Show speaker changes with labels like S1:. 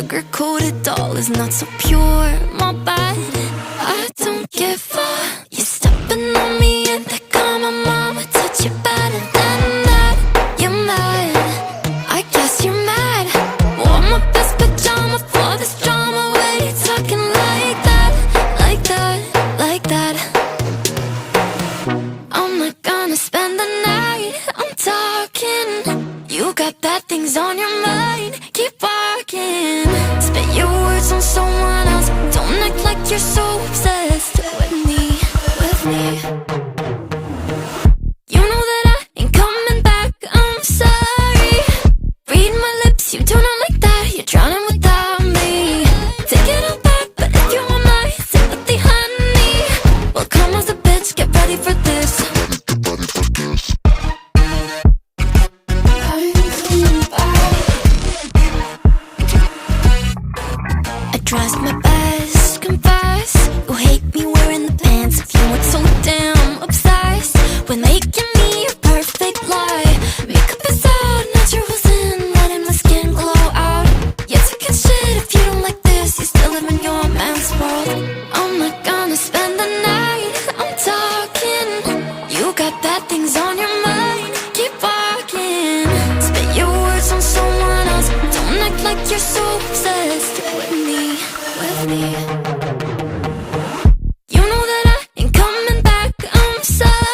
S1: sugar-coated doll is not so pure. My bad, I don't give up. You're stepping on me and they call my mama. Touch you better than that. You're mad, I guess you're mad. Wore my best pajama for this drama. Why you talking like that, like that, like that? I'm not gonna spend the night, I'm talking. You got bad things on your mind, keep walking. Spit your words on someone else. Don't act like you're so obsessed with me, with me. You know that I ain't coming back, I'm sorry. Read my lips, you do not like that. You're drowning without me. Take it all back, but if you want my sympathy, honey, well, come as a bitch, get ready for this. Tries my best, confess. You hate me wearing the pants. If you weren't so damn obsessed with making me a perfect lie. Makeup is out, naturals in, letting my skin glow out. You're taking shit if you don't like this. You still live in your man's world. I'm not gonna spend the night, I'm talking. You got bad things on your mind, keep walking. Spit your words on someone else. Don't act like you're so obsessed with me, with me.